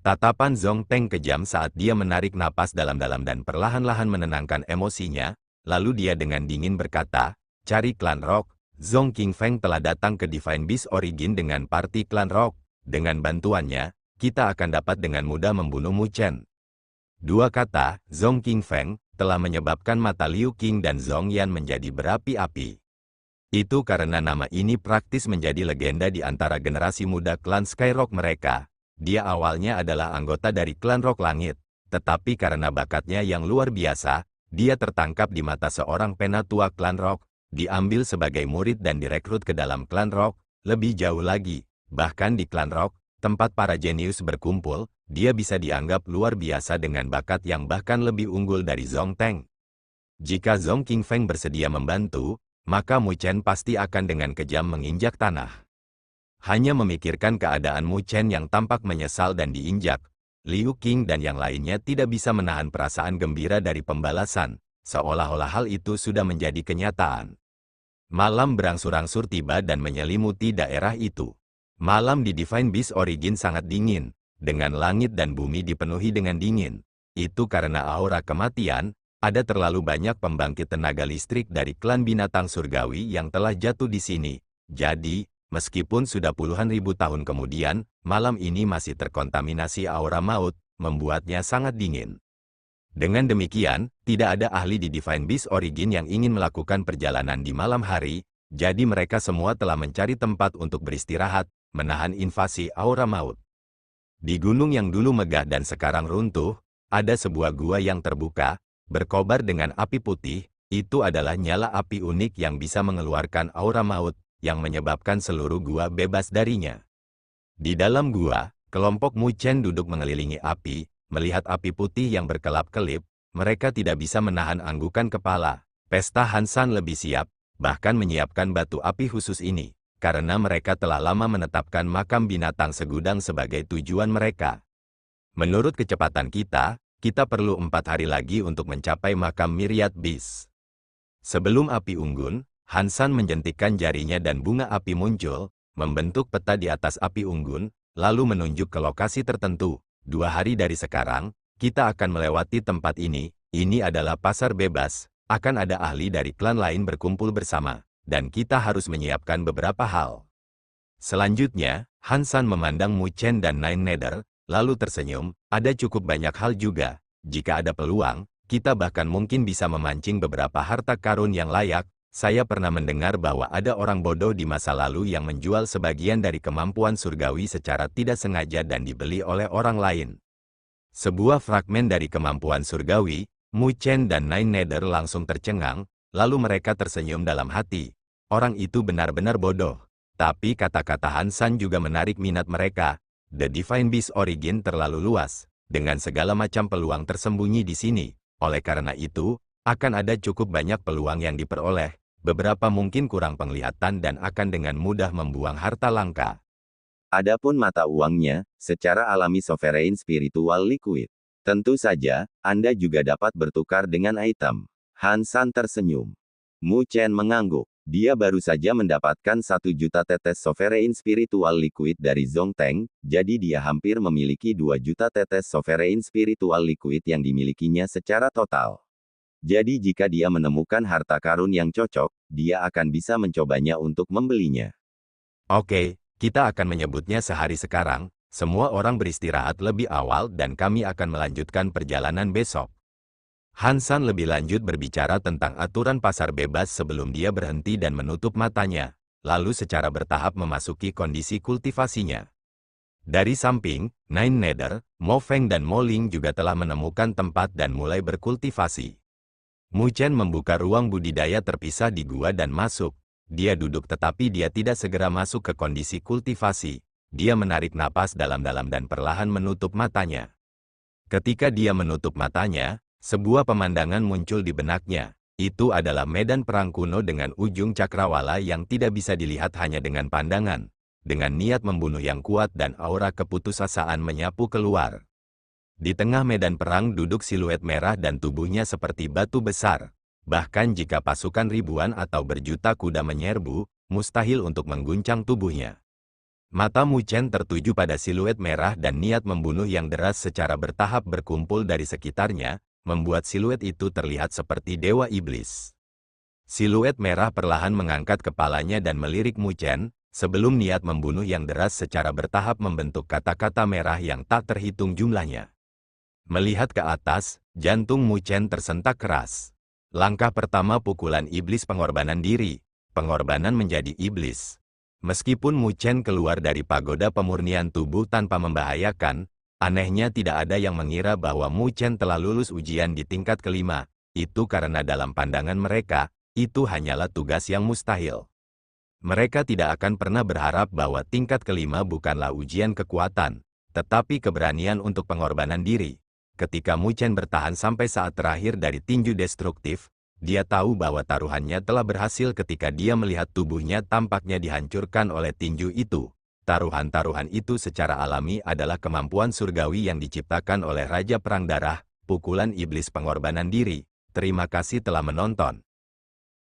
Tatapan Zhong Teng kejam saat dia menarik napas dalam-dalam dan perlahan-lahan menenangkan emosinya, lalu dia dengan dingin berkata, cari klan Rock. Zhong Qingfeng telah datang ke Divine Beast Origin dengan parti klan Rock. Dengan bantuannya, kita akan dapat dengan mudah membunuh Mu Chen. Dua kata, Zhong Qingfeng, telah menyebabkan mata Liu Qing dan Zhong Yan menjadi berapi-api. Itu karena nama ini praktis menjadi legenda di antara generasi muda klan Skyrock mereka. Dia awalnya adalah anggota dari klan Rock Langit, tetapi karena bakatnya yang luar biasa, dia tertangkap di mata seorang penatua klan Rock. Diambil sebagai murid dan direkrut ke dalam klan Rock. Lebih jauh lagi, bahkan di klan Rock, tempat para jenius berkumpul, dia bisa dianggap luar biasa dengan bakat yang bahkan lebih unggul dari Zhong Teng. Jika Zhong Qingfeng bersedia membantu, maka Mu Chen pasti akan dengan kejam menginjak tanah. Hanya memikirkan keadaan Mu Chen yang tampak menyesal dan diinjak, Liu Qing dan yang lainnya tidak bisa menahan perasaan gembira dari pembalasan, seolah-olah hal itu sudah menjadi kenyataan. Malam berangsur-angsur tiba dan menyelimuti daerah itu. Malam di Divine Beast Origin sangat dingin, dengan langit dan bumi dipenuhi dengan dingin. Itu karena aura kematian, ada terlalu banyak pembangkit tenaga listrik dari klan binatang surgawi yang telah jatuh di sini. Jadi, meskipun sudah puluhan ribu tahun kemudian, malam ini masih terkontaminasi aura maut, membuatnya sangat dingin. Dengan demikian, tidak ada ahli di Divine Beast Origin yang ingin melakukan perjalanan di malam hari, jadi mereka semua telah mencari tempat untuk beristirahat, menahan invasi aura maut. Di gunung yang dulu megah dan sekarang runtuh, ada sebuah gua yang terbuka, berkobar dengan api putih. Itu adalah nyala api unik yang bisa mengeluarkan aura maut, yang menyebabkan seluruh gua bebas darinya. Di dalam gua, kelompok Mu Chen duduk mengelilingi api. Melihat api putih yang berkelap-kelip, mereka tidak bisa menahan anggukan kepala. Pesta Hansan lebih siap, bahkan menyiapkan batu api khusus ini, karena mereka telah lama menetapkan makam binatang segudang sebagai tujuan mereka. Menurut kecepatan kita perlu 4 hari lagi untuk mencapai makam Myriad Beast. Sebelum api unggun, Hansan menjentikkan jarinya dan bunga api muncul, membentuk peta di atas api unggun, lalu menunjuk ke lokasi tertentu. 2 hari dari sekarang, kita akan melewati tempat ini. Ini adalah pasar bebas, akan ada ahli dari klan lain berkumpul bersama, dan kita harus menyiapkan beberapa hal. Selanjutnya, Hansan memandang Mu Chen dan Nine Nether, lalu tersenyum, ada cukup banyak hal juga. Jika ada peluang, kita bahkan mungkin bisa memancing beberapa harta karun yang layak. Saya pernah mendengar bahwa ada orang bodoh di masa lalu yang menjual sebagian dari kemampuan surgawi secara tidak sengaja dan dibeli oleh orang lain. Sebuah fragmen dari kemampuan surgawi, Mu Chen dan Nine Nether langsung tercengang, lalu mereka tersenyum dalam hati. Orang itu benar-benar bodoh. Tapi kata-kata Han San juga menarik minat mereka. The Divine Beast Origin terlalu luas, dengan segala macam peluang tersembunyi di sini. Oleh karena itu, akan ada cukup banyak peluang yang diperoleh. Beberapa mungkin kurang penglihatan dan akan dengan mudah membuang harta langka. Adapun mata uangnya, secara alami sovereign spiritual liquid. Tentu saja, Anda juga dapat bertukar dengan item. Han San tersenyum. Mu Chen mengangguk. Dia baru saja mendapatkan 1 juta tetes sovereign spiritual liquid dari Zhong Teng, jadi dia hampir memiliki 2 juta tetes sovereign spiritual liquid yang dimilikinya secara total. Jadi jika dia menemukan harta karun yang cocok, dia akan bisa mencobanya untuk membelinya. Oke, kita akan menyebutnya sehari sekarang. Semua orang beristirahat lebih awal dan kami akan melanjutkan perjalanan besok. Han San lebih lanjut berbicara tentang aturan pasar bebas sebelum dia berhenti dan menutup matanya, lalu secara bertahap memasuki kondisi kultivasinya. Dari samping, Nine Nether, Mo Feng dan Mo Ling juga telah menemukan tempat dan mulai berkultivasi. Mu Chen membuka ruang budidaya terpisah di gua dan masuk. Dia duduk tetapi dia tidak segera masuk ke kondisi kultivasi. Dia menarik napas dalam-dalam dan perlahan menutup matanya. Ketika dia menutup matanya, sebuah pemandangan muncul di benaknya. Itu adalah medan perang kuno dengan ujung cakrawala yang tidak bisa dilihat hanya dengan pandangan. Dengan niat membunuh yang kuat dan aura keputusasaan menyapu keluar. Di tengah medan perang duduk siluet merah dan tubuhnya seperti batu besar. Bahkan jika pasukan ribuan atau berjuta kuda menyerbu, mustahil untuk mengguncang tubuhnya. Mata Mu Chen tertuju pada siluet merah dan niat membunuh yang deras secara bertahap berkumpul dari sekitarnya, membuat siluet itu terlihat seperti dewa iblis. Siluet merah perlahan mengangkat kepalanya dan melirik Mu Chen, sebelum niat membunuh yang deras secara bertahap membentuk kata-kata merah yang tak terhitung jumlahnya. Melihat ke atas, jantung Mu Chen tersentak keras. Langkah pertama pukulan iblis pengorbanan diri, pengorbanan menjadi iblis. Meskipun Mu Chen keluar dari pagoda pemurnian tubuh tanpa membahayakan, anehnya tidak ada yang mengira bahwa Mu Chen telah lulus ujian di tingkat kelima. Itu karena dalam pandangan mereka, itu hanyalah tugas yang mustahil. Mereka tidak akan pernah berharap bahwa tingkat kelima bukanlah ujian kekuatan, tetapi keberanian untuk pengorbanan diri. Ketika Mu Chen bertahan sampai saat terakhir dari tinju destruktif, dia tahu bahwa taruhannya telah berhasil ketika dia melihat tubuhnya tampaknya dihancurkan oleh tinju itu. Taruhan-taruhan itu secara alami adalah kemampuan surgawi yang diciptakan oleh Raja Perang Darah, pukulan iblis pengorbanan diri. Terima kasih telah menonton.